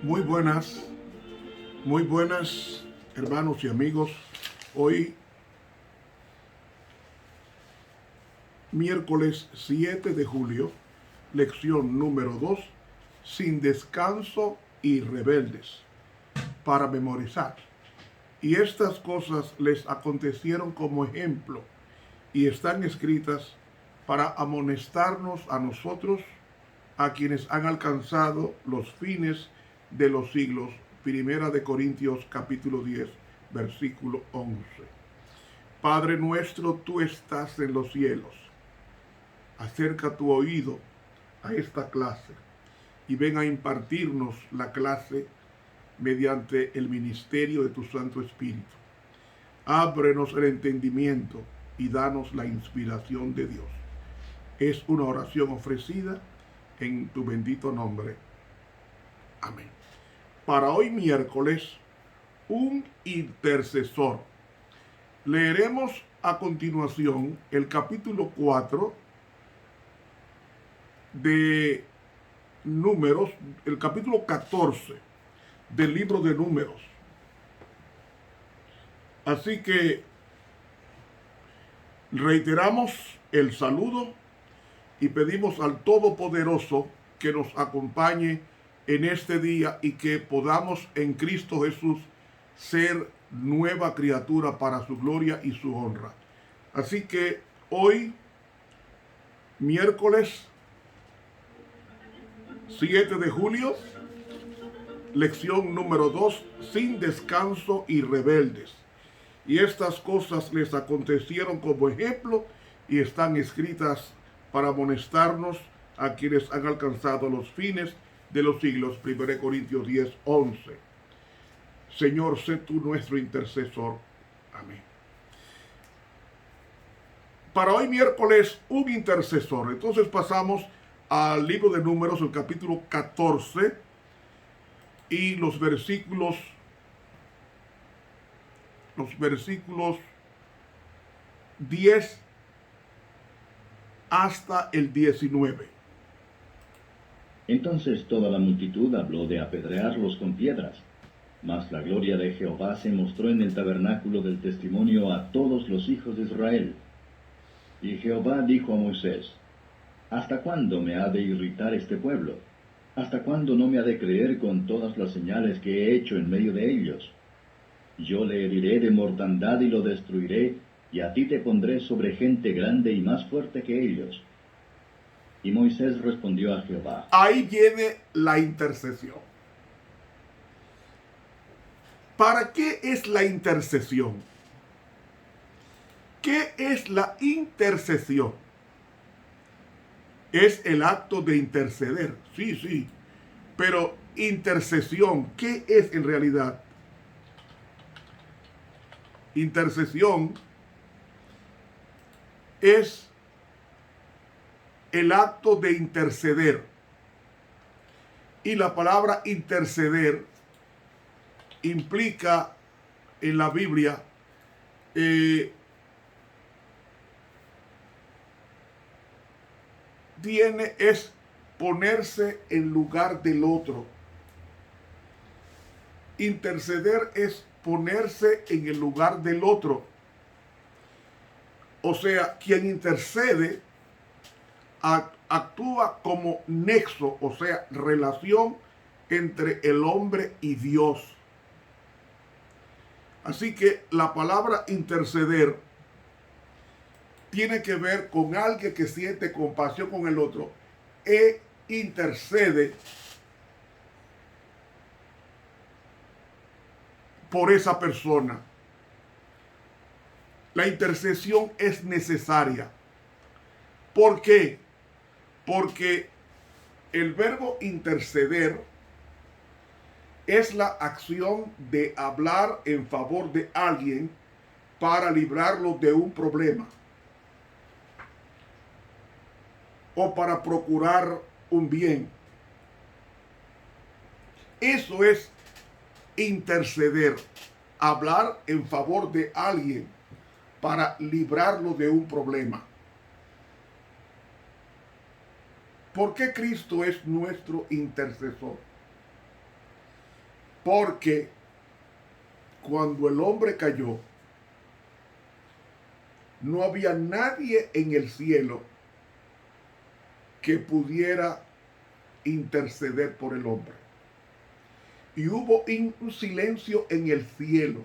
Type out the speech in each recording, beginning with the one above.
Muy buenas hermanos y amigos. Hoy, miércoles 7 de julio, lección número 2, sin descanso y rebeldes, para memorizar. Y estas cosas les acontecieron como ejemplo y están escritas para amonestarnos a nosotros, a quienes han alcanzado los fines de los siglos. Primera de Corintios capítulo 10, versículo 11. Padre nuestro, tú estás en los cielos. Acerca tu oído a esta clase y ven a impartirnos la clase mediante el ministerio de tu Santo Espíritu. Ábrenos el entendimiento y danos la inspiración de Dios. Es una oración ofrecida en tu bendito nombre. Amén. Para hoy miércoles, un intercesor. Leeremos a continuación el capítulo 4 de Números, el capítulo 14 del libro de Números. Así que reiteramos el saludo y pedimos al Todopoderoso que nos acompañe en este día y que podamos en Cristo Jesús ser nueva criatura para su gloria y su honra. Así que hoy, miércoles 7 de julio, lección número 2, sin descanso y rebeldes. Y estas cosas les acontecieron como ejemplo y están escritas para amonestarnos a quienes han alcanzado los fines de los siglos. 1 Corintios 10, 11. Señor, sé tú nuestro intercesor. Amén. Para hoy miércoles, un intercesor. Entonces pasamos al libro de Números, el capítulo 14 y los versículos 10 hasta el 19. Entonces toda la multitud habló de apedrearlos con piedras. Mas la gloria de Jehová se mostró en el tabernáculo del testimonio a todos los hijos de Israel. Y Jehová dijo a Moisés: ¿Hasta cuándo me ha de irritar este pueblo? ¿Hasta cuándo no me ha de creer con todas las señales que he hecho en medio de ellos? Yo le heriré de mortandad y lo destruiré, y a ti te pondré sobre gente grande y más fuerte que ellos. Y Moisés respondió a Jehová. Ahí viene la intercesión. ¿Para qué es la intercesión? ¿Qué es la intercesión? Es el acto de interceder, sí. Pero intercesión, ¿qué es en realidad? Intercesión es el acto de interceder. Y la palabra interceder implica en la Biblia es ponerse en lugar del otro. Interceder es ponerse en el lugar del otro. O sea, quien intercede actúa como nexo, o sea, relación entre el hombre y Dios. Así que la palabra interceder tiene que ver con alguien que siente compasión con el otro e intercede por esa persona. La intercesión es necesaria. ¿Por qué? Porque el verbo interceder es la acción de hablar en favor de alguien para librarlo de un problema o para procurar un bien. Eso es interceder, hablar en favor de alguien para librarlo de un problema. ¿Por qué Cristo es nuestro intercesor? Porque cuando el hombre cayó, no había nadie en el cielo que pudiera interceder por el hombre. Y hubo un silencio en el cielo.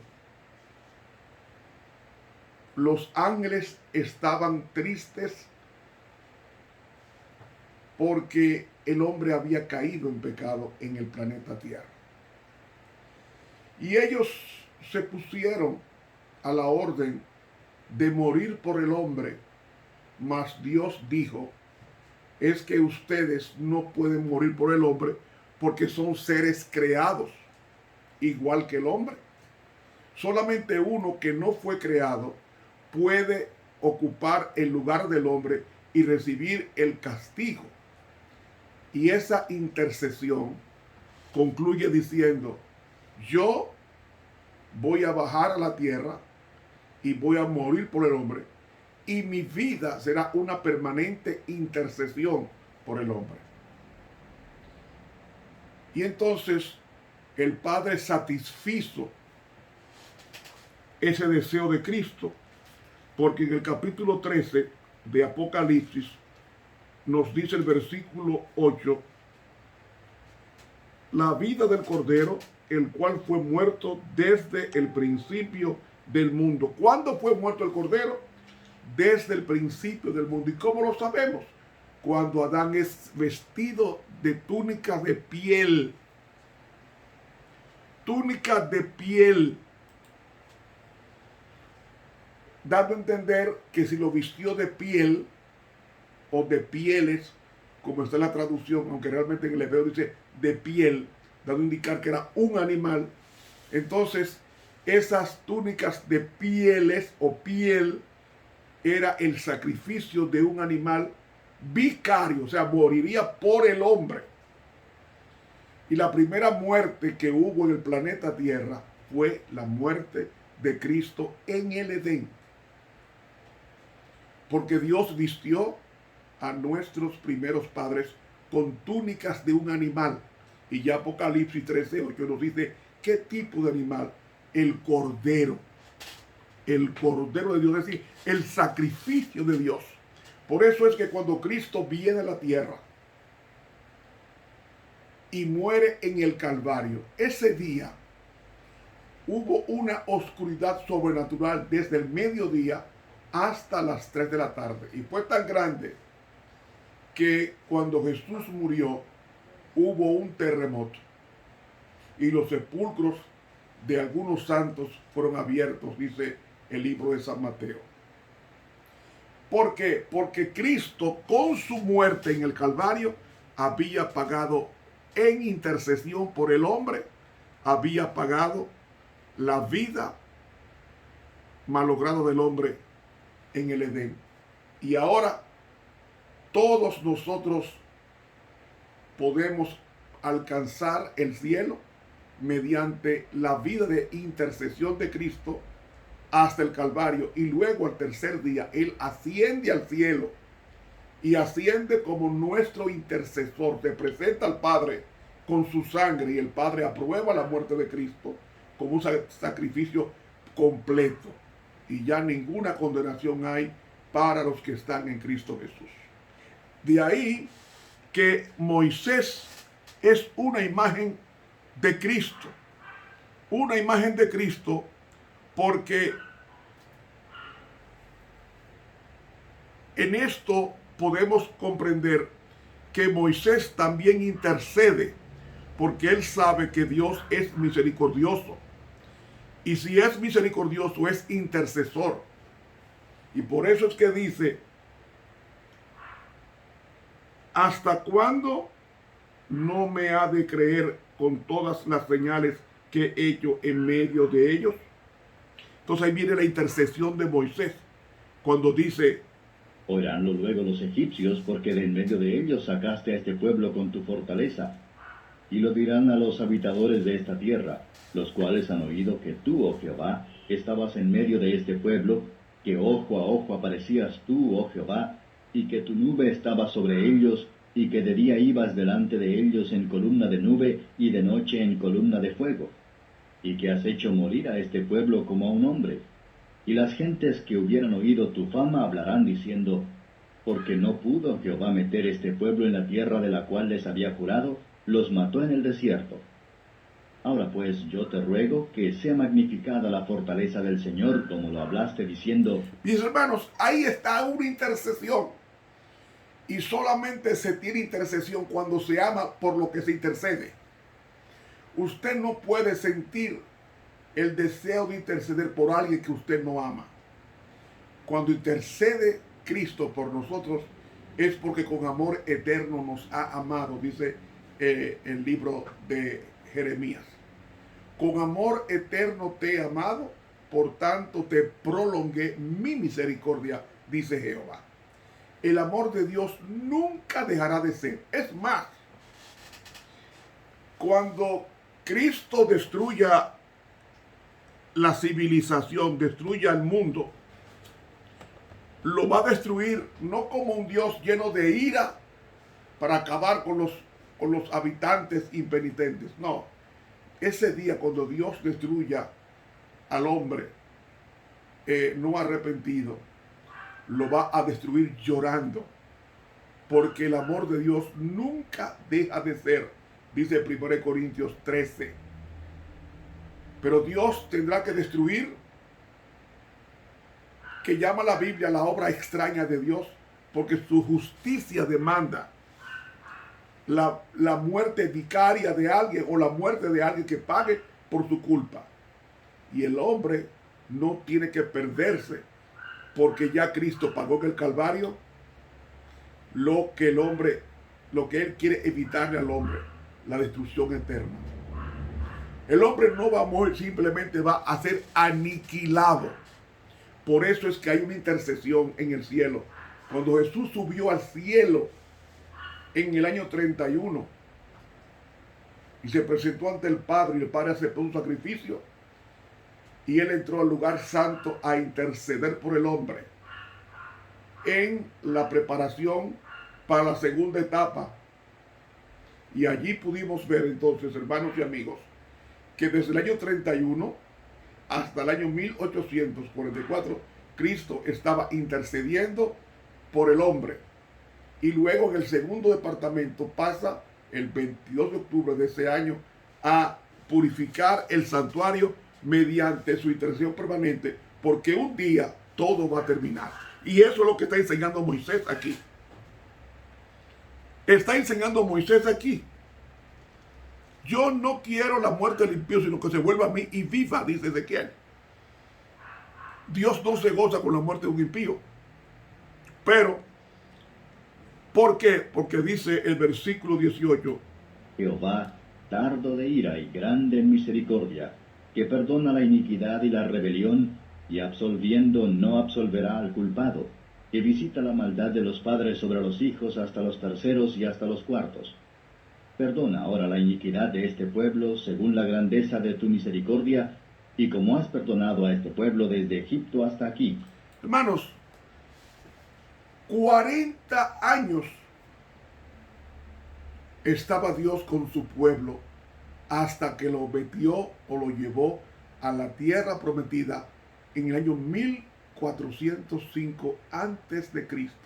Los ángeles estaban tristes porque el hombre había caído en pecado en el planeta Tierra. Y ellos se pusieron a la orden de morir por el hombre, mas Dios dijo, es que ustedes no pueden morir por el hombre porque son seres creados, igual que el hombre. Solamente uno que no fue creado puede ocupar el lugar del hombre y recibir el castigo. Y esa intercesión concluye diciendo, yo voy a bajar a la tierra y voy a morir por el hombre, y mi vida será una permanente intercesión por el hombre. Y entonces el Padre satisfizo ese deseo de Cristo, porque en el capítulo 13 de Apocalipsis nos dice el versículo 8, la vida del Cordero, el cual fue muerto desde el principio del mundo. ¿Cuándo fue muerto el Cordero? Desde el principio del mundo. ¿Y cómo lo sabemos? Cuando Adán es vestido de túnica de piel. Túnica de piel. Dando a entender que si lo vistió de piel o de pieles, como está en la traducción, aunque realmente en el hebreo dice de piel, dando a indicar que era un animal, entonces esas túnicas de pieles o piel era el sacrificio de un animal vicario, o sea, moriría por el hombre. Y la primera muerte que hubo en el planeta Tierra fue la muerte de Cristo en el Edén. Porque Dios vistió a nuestros primeros padres con túnicas de un animal. Y ya Apocalipsis 13:8 nos dice qué tipo de animal. El Cordero. El Cordero de Dios, es decir, el sacrificio de Dios. Por eso es que cuando Cristo viene a la tierra y muere en el Calvario, ese día hubo una oscuridad sobrenatural desde el mediodía hasta las 3 de la tarde. Y fue tan grande que cuando Jesús murió, hubo un terremoto. Y los sepulcros de algunos santos fueron abiertos, dice el libro de San Mateo. ¿Por qué? Porque Cristo, con su muerte en el Calvario, había pagado en intercesión por el hombre, había pagado la vida malograda del hombre en el Edén. Y ahora todos nosotros podemos alcanzar el cielo mediante la vida de intercesión de Cristo hasta el Calvario, y luego al tercer día Él asciende al cielo y asciende como nuestro intercesor, se presenta al Padre con su sangre, y el Padre aprueba la muerte de Cristo como un sacrificio completo, y ya ninguna condenación hay para los que están en Cristo Jesús. De ahí que Moisés es una imagen de Cristo, una imagen de Cristo, porque en esto podemos comprender que Moisés también intercede, porque él sabe que Dios es misericordioso, y si es misericordioso es intercesor. Y por eso es que dice, ¿hasta cuándo no me ha de creer con todas las señales que he hecho en medio de ellos? Entonces ahí viene la intercesión de Moisés, cuando dice, oiránlo luego los egipcios, porque de en medio de ellos sacaste a este pueblo con tu fortaleza. Y lo dirán a los habitadores de esta tierra, los cuales han oído que tú, oh Jehová, estabas en medio de este pueblo, que ojo a ojo aparecías tú, oh Jehová, y que tu nube estaba sobre ellos, y que de día ibas delante de ellos en columna de nube y de noche en columna de fuego, y que has hecho morir a este pueblo como a un hombre. Y las gentes que hubieran oído tu fama hablarán diciendo, porque no pudo Jehová meter este pueblo en la tierra de la cual les había jurado, los mató en el desierto. Ahora pues yo te ruego que sea magnificada la fortaleza del Señor, como lo hablaste diciendo. Mis hermanos, ahí está una intercesión. Y solamente se tiene intercesión cuando se ama por lo que se intercede. Usted no puede sentir el deseo de interceder por alguien que usted no ama. Cuando intercede Cristo por nosotros, es porque con amor eterno nos ha amado, dice el libro de Jeremías. Con amor eterno te he amado, por tanto te prolongué mi misericordia, dice Jehová. El amor de Dios nunca dejará de ser. Es más, cuando Cristo destruya la civilización, destruya el mundo, lo va a destruir no como un Dios lleno de ira para acabar con los habitantes impenitentes. No, ese día cuando Dios destruya al hombre no arrepentido, lo va a destruir llorando, porque el amor de Dios nunca deja de ser, dice 1 Corintios 13. Pero Dios tendrá que destruir, que llama la Biblia la obra extraña de Dios, porque su justicia demanda la muerte vicaria de alguien o la muerte de alguien que pague por su culpa. Y el hombre no tiene que perderse, porque ya Cristo pagó en el Calvario lo que él quiere evitarle al hombre, la destrucción eterna. El hombre no va a morir, simplemente va a ser aniquilado. Por eso es que hay una intercesión en el cielo. Cuando Jesús subió al cielo en el año 31 y se presentó ante el Padre, y el Padre aceptó un sacrificio, y él entró al lugar santo a interceder por el hombre en la preparación para la segunda etapa. Y allí pudimos ver entonces, hermanos y amigos, que desde el año 31 hasta el año 1844, Cristo estaba intercediendo por el hombre. Y luego en el segundo departamento pasa el 22 de octubre de ese año a purificar el santuario mediante su intercesión permanente, porque un día todo va a terminar. Y eso es lo que está enseñando Moisés aquí. Está enseñando Moisés aquí. Yo no quiero la muerte del impío, sino que se vuelva a mí y viva, dice Ezequiel. Dios no se goza con la muerte de un impío. Pero, ¿por qué? Porque dice el versículo 18. Jehová, tardo de ira y grande en misericordia, que perdona la iniquidad y la rebelión, y absolviendo no absolverá al culpado, que visita la maldad de los padres sobre los hijos hasta los terceros y hasta los cuartos. Perdona ahora la iniquidad de este pueblo según la grandeza de tu misericordia, y como has perdonado a este pueblo desde Egipto hasta aquí. Hermanos, 40 años estaba Dios con su pueblo hasta que lo metió o lo llevó a la tierra prometida en el año 1405 antes de Cristo.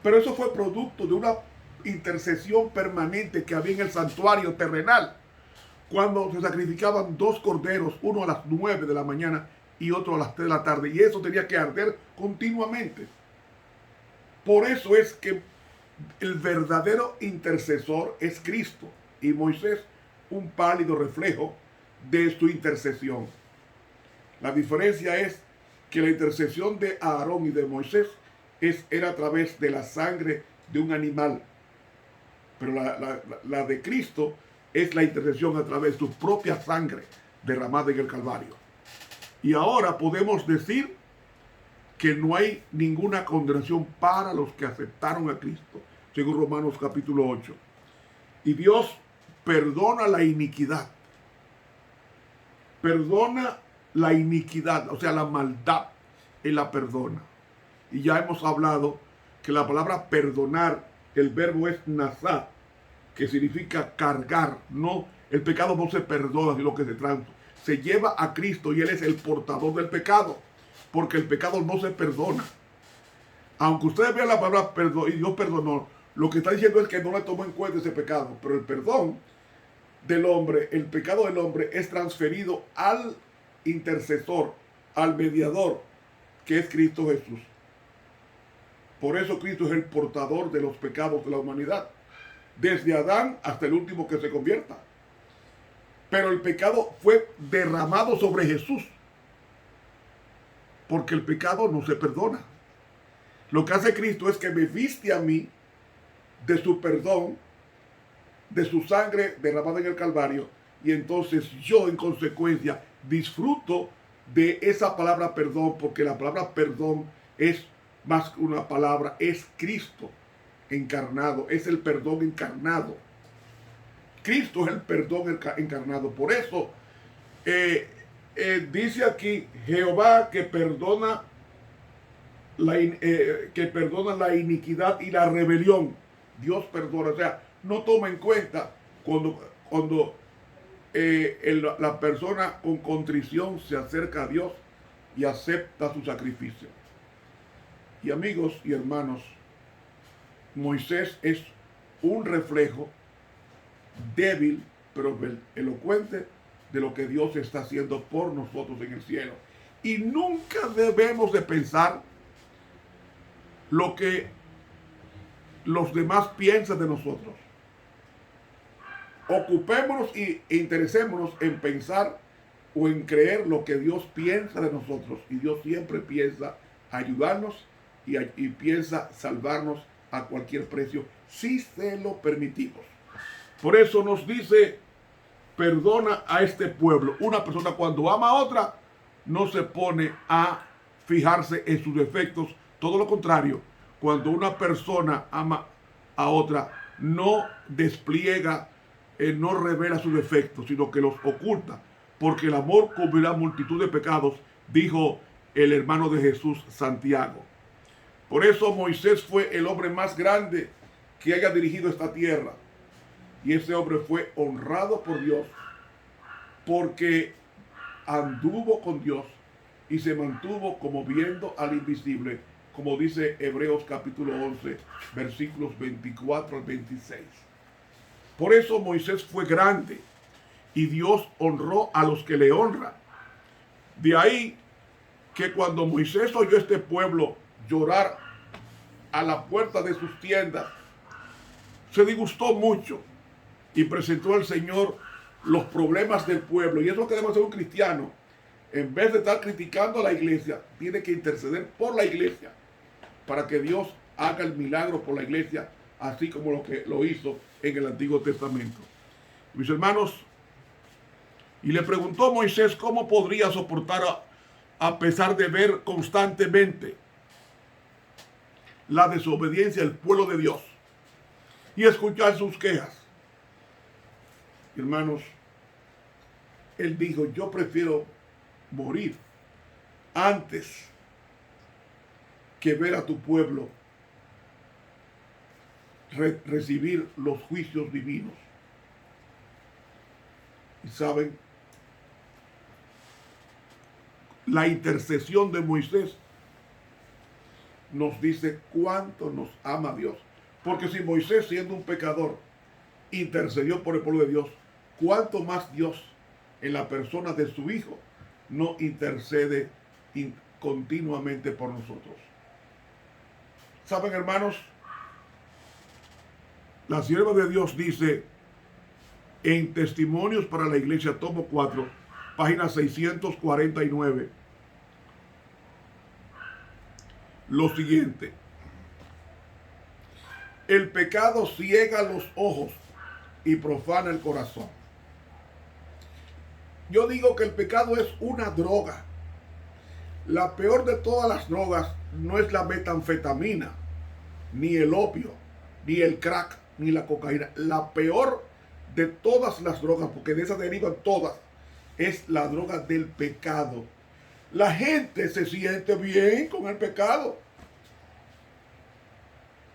Pero eso fue producto de una intercesión permanente que había en el santuario terrenal, cuando se sacrificaban 2 corderos, uno a las 9 de la mañana y otro a las 3 de la tarde, y eso tenía que arder continuamente. Por eso es que el verdadero intercesor es Cristo, y Moisés un pálido reflejo de su intercesión. La diferencia es que la intercesión de Aarón y de Moisés era a través de la sangre de un animal, pero la de Cristo es la intercesión a través de su propia sangre derramada en el Calvario. Y ahora podemos decir que no hay ninguna condenación para los que aceptaron a Cristo, según Romanos capítulo 8. Y Dios perdona la iniquidad. Perdona la iniquidad, o sea, la maldad, Él la perdona. Y ya hemos hablado que la palabra perdonar el verbo es nazá, que significa cargar. No, el pecado no se perdona, sino que se lleva a Cristo y Él es el portador del pecado, porque el pecado no se perdona. Aunque ustedes vean la palabra perdón y Dios perdonó, lo que está diciendo es que no le tomó en cuenta ese pecado, pero el perdón del hombre, el pecado del hombre es transferido al intercesor, al mediador, que es Cristo Jesús. Por eso Cristo es el portador de los pecados de la humanidad, desde Adán hasta el último que se convierta. Pero el pecado fue derramado sobre Jesús, porque el pecado no se perdona. Lo que hace Cristo es que me viste a mí de su perdón, de su sangre derramada en el Calvario, y entonces yo en consecuencia disfruto de esa palabra perdón, porque la palabra perdón es más que una palabra, es Cristo encarnado, es el perdón encarnado. Cristo es el perdón encarnado. Por eso dice aquí Jehová que perdona la iniquidad y la rebelión. Dios perdona, o sea, no toma en cuenta cuando la persona con contrición se acerca a Dios y acepta su sacrificio. Y amigos y hermanos, Moisés es un reflejo débil pero elocuente de lo que Dios está haciendo por nosotros en el cielo. Y nunca debemos de pensar lo que los demás piensan de nosotros. Ocupémonos e interesémonos en pensar o en creer lo que Dios piensa de nosotros. Y Dios siempre piensa ayudarnos y piensa salvarnos a cualquier precio, si se lo permitimos. Por eso nos dice, perdona a este pueblo. Una persona cuando ama a otra, no se pone a fijarse en sus defectos. Todo lo contrario, cuando una persona ama a otra, no despliega, no revela sus defectos, sino que los oculta. Porque el amor cubrirá multitud de pecados, dijo el hermano de Jesús, Santiago. Por eso Moisés fue el hombre más grande que haya dirigido esta tierra. Y ese hombre fue honrado por Dios porque anduvo con Dios y se mantuvo como viendo al invisible, como dice Hebreos capítulo 11, versículos 24 al 26. Por eso Moisés fue grande y Dios honró a los que le honran. De ahí que cuando Moisés oyó a este pueblo llorar a la puerta de sus tiendas, se disgustó mucho y presentó al Señor los problemas del pueblo. Y es lo que debe hacer un cristiano. En vez de estar criticando a la iglesia, tiene que interceder por la iglesia para que Dios haga el milagro por la iglesia, así como lo hizo en el Antiguo Testamento. Mis hermanos, y le preguntó Moisés cómo podría soportar a pesar de ver constantemente la desobediencia del pueblo de Dios y escuchar sus quejas. Hermanos, él dijo, yo prefiero morir antes que ver a tu pueblo recibir los juicios divinos. Y saben, la intercesión de Moisés nos dice cuánto nos ama Dios. Porque si Moisés, siendo un pecador, intercedió por el pueblo de Dios, cuánto más Dios, en la persona de su Hijo, no intercede continuamente por nosotros. ¿Saben, hermanos? La sierva de Dios dice en Testimonios para la Iglesia, tomo 4, página 649, lo siguiente: el pecado ciega los ojos y profana el corazón. Yo digo que el pecado es una droga. La peor de todas las drogas no es la metanfetamina, ni el opio, ni el crack, ni la cocaína. La peor de todas las drogas, porque de esas derivan todas, es la droga del pecado. La gente se siente bien con el pecado.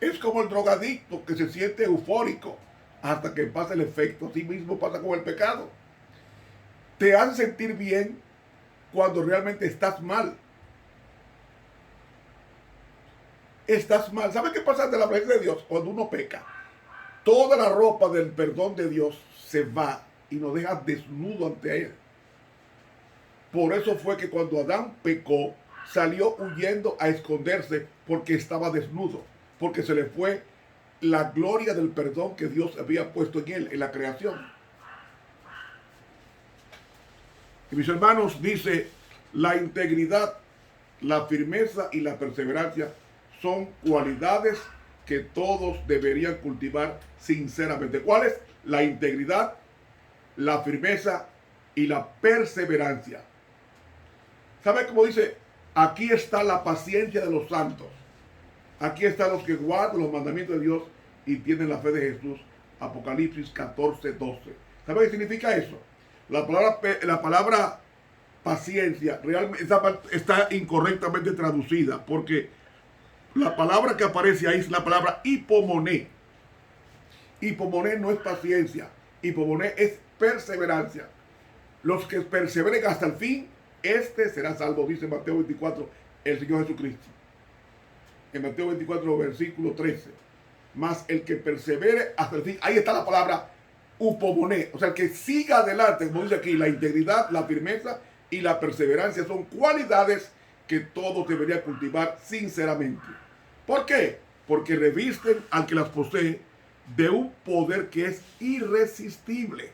Es como el drogadicto que se siente eufórico hasta que pasa el efecto. Así mismo pasa con el pecado. Te hace sentir bien cuando realmente estás mal. Estás mal. ¿Sabes qué pasa de la presencia de Dios? Cuando uno peca, toda la ropa del perdón de Dios se va y nos deja desnudo ante Él. Por eso fue que cuando Adán pecó, salió huyendo a esconderse porque estaba desnudo, porque se le fue la gloria del perdón que Dios había puesto en él, en la creación. Y mis hermanos, dice, la integridad, la firmeza y la perseverancia son cualidades que todos deberían cultivar sinceramente. ¿Cuáles? La integridad, la firmeza y la perseverancia. ¿Sabe cómo dice? Aquí está la paciencia de los santos. Aquí están los que guardan los mandamientos de Dios y tienen la fe de Jesús. Apocalipsis 14:12. ¿Sabe qué significa eso? La palabra paciencia realmente está incorrectamente traducida, porque la palabra que aparece ahí es la palabra hipomoné. Hipomoné no es paciencia. Hipomoné es perseverancia. Los que perseveren hasta el fin, este será salvo, dice Mateo 24, el Señor Jesucristo. En Mateo 24, versículo 13. Mas el que persevere hasta el fin, ahí está la palabra upomoné, o sea, el que siga adelante, como dice aquí, la integridad, la firmeza y la perseverancia son cualidades que todos deberían cultivar sinceramente. ¿Por qué? Porque revisten al que las posee de un poder que es irresistible.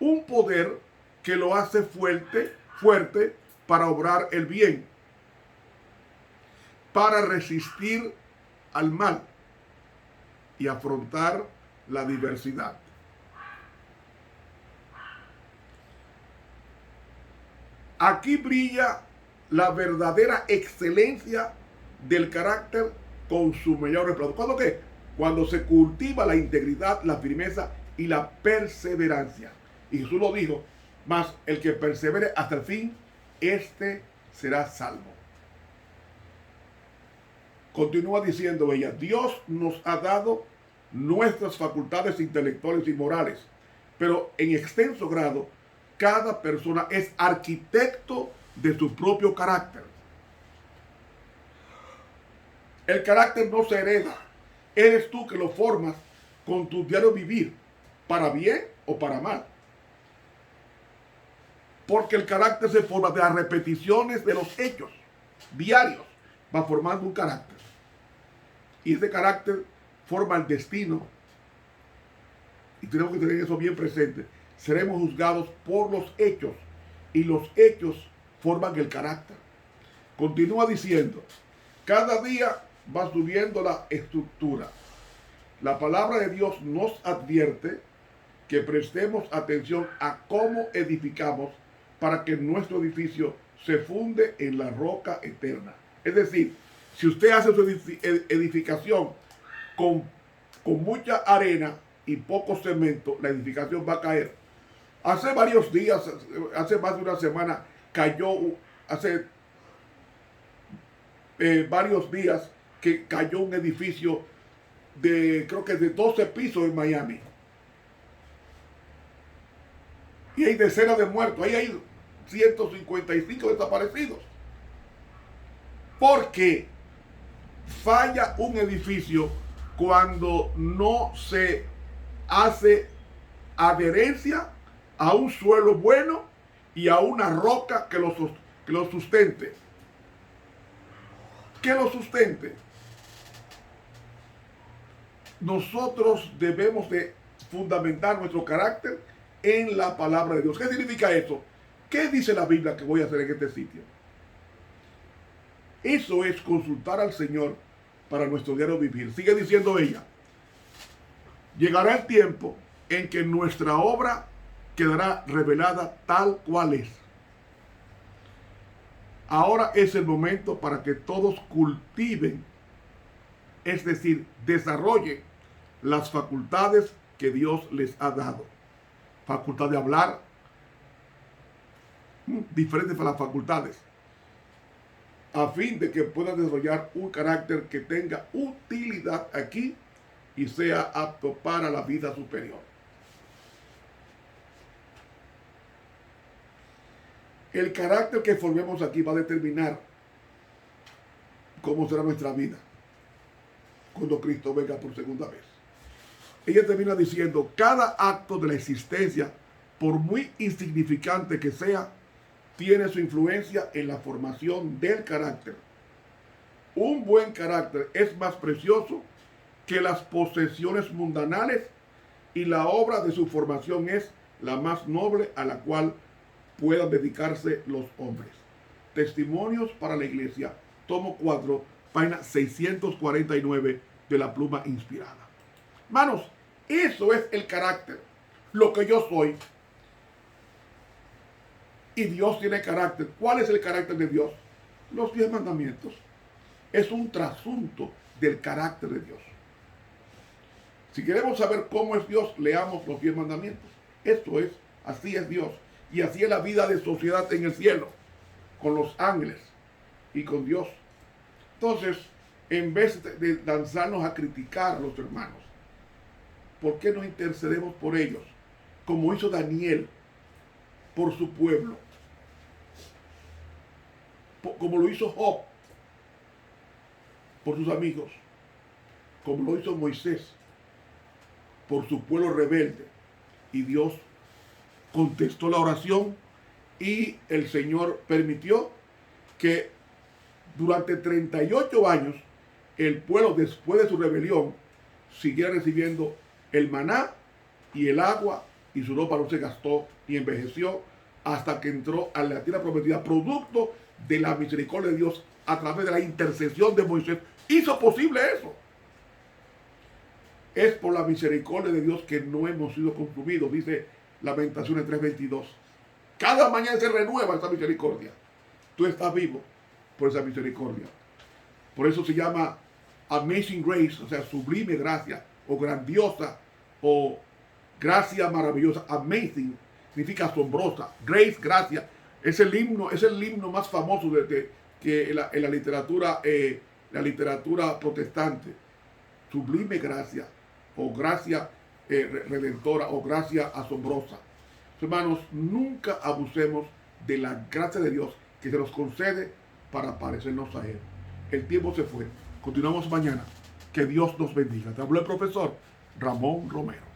Un poder que lo hace fuerte para obrar el bien, para resistir al mal y afrontar la diversidad. Aquí brilla la verdadera excelencia del carácter con su mayor resplandor. ¿Cuándo qué? Cuando se cultiva la integridad, la firmeza y la perseverancia. Y Jesús lo dijo, mas el que persevere hasta el fin, este será salvo. Continúa diciendo ella, Dios nos ha dado nuestras facultades intelectuales y morales, pero en extenso grado, cada persona es arquitecto de su propio carácter. El carácter no se hereda, eres tú que lo formas con tu diario vivir, para bien o para mal. Porque el carácter se forma de las repeticiones de los hechos diarios, va formando un carácter. Y ese carácter forma el destino. Y tenemos que tener eso bien presente. Seremos juzgados por los hechos. Y los hechos forman el carácter. Continúa diciendo, cada día va subiendo la estructura. La palabra de Dios nos advierte que prestemos atención a cómo edificamos para que nuestro edificio se funde en la roca eterna. Es decir, si usted hace su edificación con mucha arena y poco cemento, la edificación va a caer. Hace varios días, hace más de una semana, hace varios días que cayó un edificio creo que de 12 pisos en Miami. Y hay decenas de muertos, ahí hay 155 desaparecidos. Porque falla un edificio cuando no se hace adherencia a un suelo bueno y a una roca que lo sustente. Que lo sustente. Nosotros debemos de fundamentar nuestro carácter en la palabra de Dios. ¿Qué significa eso? ¿Qué dice la Biblia que voy a hacer en este sitio? Eso es consultar al Señor para nuestro diario vivir. Sigue diciendo ella, llegará el tiempo en que nuestra obra quedará revelada tal cual es. Ahora es el momento para que todos cultiven, es decir, desarrollen las facultades que Dios les ha dado. Facultad de hablar, diferentes para las facultades. a fin de que pueda desarrollar un carácter que tenga utilidad aquí y sea apto para la vida superior. El carácter que formemos aquí va a determinar cómo será nuestra vida cuando Cristo venga por segunda vez. Ella termina diciendo, cada acto de la existencia, por muy insignificante que sea, tiene su influencia en la formación del carácter. Un buen carácter es más precioso que las posesiones mundanales y la obra de su formación es la más noble a la cual puedan dedicarse los hombres. Testimonios para la Iglesia, tomo 4, página 649 de la Pluma Inspirada. Hermanos, eso es el carácter, lo que yo soy. Y Dios tiene carácter. ¿Cuál es el carácter de Dios? Los 10 mandamientos. Es un trasunto del carácter de Dios. Si queremos saber cómo es Dios, leamos los 10 mandamientos. Esto es, así es Dios. Y así es la vida de sociedad en el cielo, con los ángeles y con Dios. Entonces, en vez de lanzarnos a criticar a los hermanos, ¿por qué no intercedemos por ellos? Como hizo Daniel por su pueblo. Como lo hizo Job por sus amigos. Como lo hizo Moisés por su pueblo rebelde. Y Dios contestó la oración y el Señor permitió que durante 38 años el pueblo, después de su rebelión, siguiera recibiendo el maná y el agua, y su ropa no se gastó ni envejeció hasta que entró a la tierra prometida, producto de la misericordia de Dios a través de la intercesión de Moisés. Hizo posible eso. Es por la misericordia de Dios que no hemos sido consumidos, dice Lamentaciones 3:22. Cada mañana se renueva esa misericordia. Tú estás vivo por esa misericordia. Por eso se llama Amazing Grace, o sea, sublime gracia, o grandiosa, o gracia maravillosa. Amazing significa asombrosa. Grace, gracia. Es el himno más famoso en la literatura protestante. Sublime gracia, o gracia redentora, o gracia asombrosa. Hermanos, nunca abusemos de la gracia de Dios que se nos concede para parecernos a Él. El tiempo se fue. Continuamos mañana. Que Dios nos bendiga. Te habló el profesor Ramón Romero.